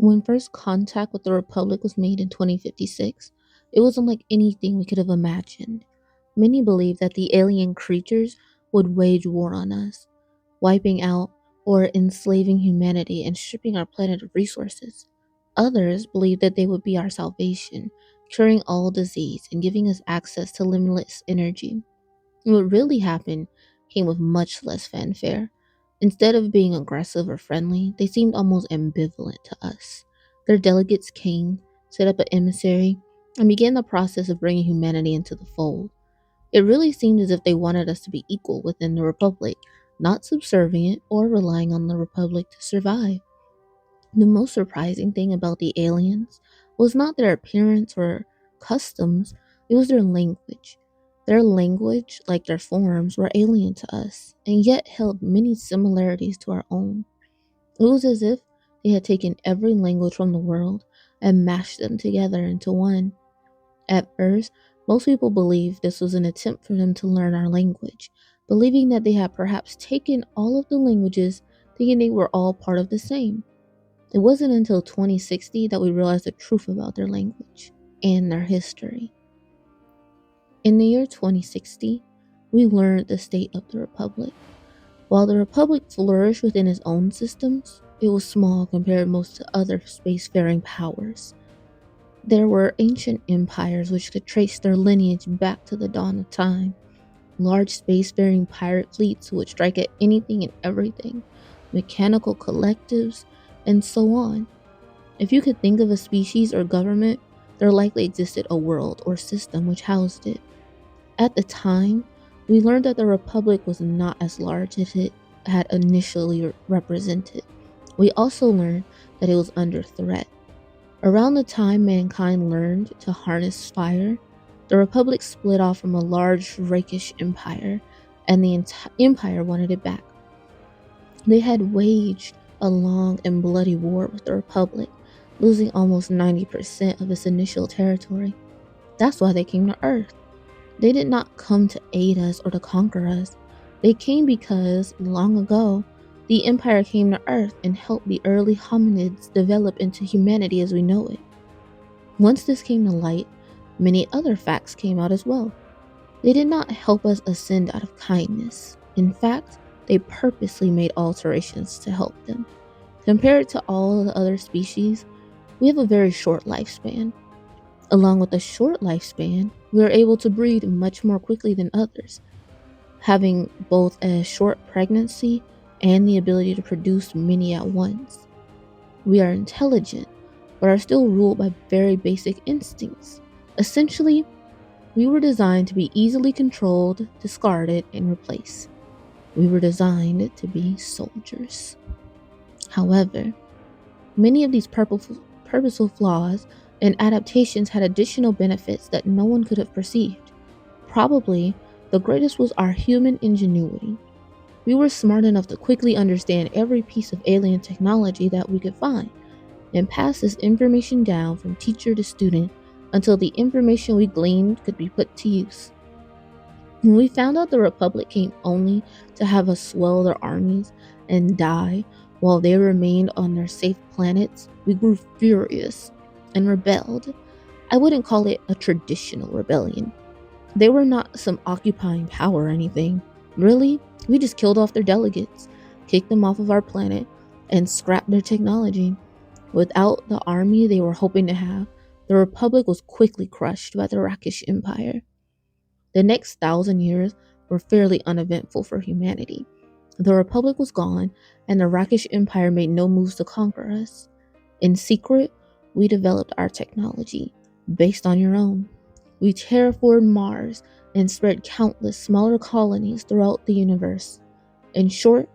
When first contact with the Republic was made in 2056, it wasn't like anything we could have imagined. Many believed that the alien creatures would wage war on us, wiping out or enslaving humanity and stripping our planet of resources. Others believed that they would be our salvation, curing all disease and giving us access to limitless energy. What really happened came with much less fanfare. Instead of being aggressive or friendly, they seemed almost ambivalent to us. Their delegates came, set up an emissary, and began the process of bringing humanity into the fold. It really seemed as if they wanted us to be equal within the Republic, not subservient or relying on the Republic to survive. The most surprising thing about the aliens was not their appearance or customs, it was their language. Their language, like their forms, were alien to us, and yet held many similarities to our own. It was as if they had taken every language from the world and mashed them together into one. At first, most people believed this was an attempt for them to learn our language, believing that they had perhaps taken all of the languages, thinking they were all part of the same. It wasn't until 2060 that we realized the truth about their language and their history. In the year 2060, we learned the state of the Republic. While the Republic flourished within its own systems, it was small compared most to other spacefaring powers. There were ancient empires which could trace their lineage back to the dawn of time, large spacefaring pirate fleets who would strike at anything and everything, mechanical collectives, and so on. If you could think of a species or government, there likely existed a world or system which housed it. At the time, we learned that the Republic was not as large as it had initially represented. We also learned that it was under threat. Around the time mankind learned to harness fire, the Republic split off from a large rakish empire, and the empire wanted it back. They had waged a long and bloody war with the Republic, losing almost 90% of its initial territory. That's why they came to Earth. They did not come to aid us or to conquer us. They came because, long ago, the Empire came to Earth and helped the early hominids develop into humanity as we know it. Once this came to light, many other facts came out as well. They did not help us ascend out of kindness. In fact, they purposely made alterations to help them. Compared to all the other species, we have a very short lifespan. Along with a short lifespan, we are able to breed much more quickly than others, having both a short pregnancy and the ability to produce many at once. We are intelligent, but are still ruled by very basic instincts. Essentially, we were designed to be easily controlled, discarded, and replaced. We were designed to be soldiers. However, many of these purposeful flaws and adaptations had additional benefits that no one could have perceived. Probably, the greatest was our human ingenuity. We were smart enough to quickly understand every piece of alien technology that we could find and pass this information down from teacher to student until the information we gleaned could be put to use. When we found out the Republic came only to have us swell their armies and die while they remained on their safe planets, we grew furious and rebelled. I wouldn't call it a traditional rebellion. They were not some occupying power or anything. Really, we just killed off their delegates, kicked them off of our planet, and scrapped their technology. Without the army they were hoping to have, the Republic was quickly crushed by the Rakish Empire. The next 1,000 years were fairly uneventful for humanity. The Republic was gone, and the Rakish Empire made no moves to conquer us. In secret, we developed our technology, based on your own. We terraformed Mars and spread countless smaller colonies throughout the universe. In short,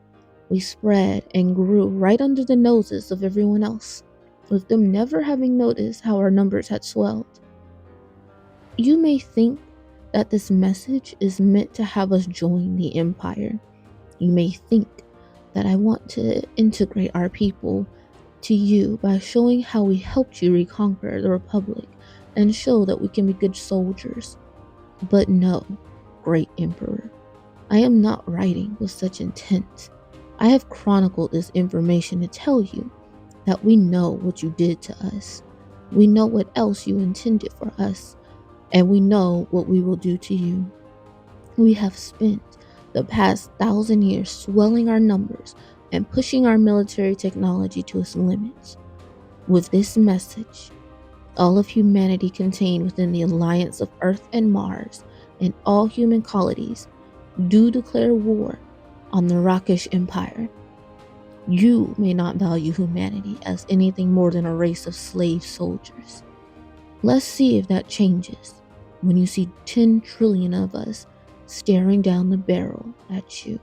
we spread and grew right under the noses of everyone else, with them never having noticed how our numbers had swelled. You may think that this message is meant to have us join the Empire. You may think that I want to integrate our people to you by showing how we helped you reconquer the Republic and show that we can be good soldiers. But no, great Emperor, I am not writing with such intent. I have chronicled this information to tell you that we know what you did to us. We know what else you intended for us, and we know what we will do to you. We have spent the past 1,000 years swelling our numbers and pushing our military technology to its limits. With this message, all of humanity contained within the alliance of Earth and Mars, and all human colonies, do declare war on the Rakish Empire. You may not value humanity as anything more than a race of slave soldiers. Let's see if that changes when you see 10 trillion of us staring down the barrel at you.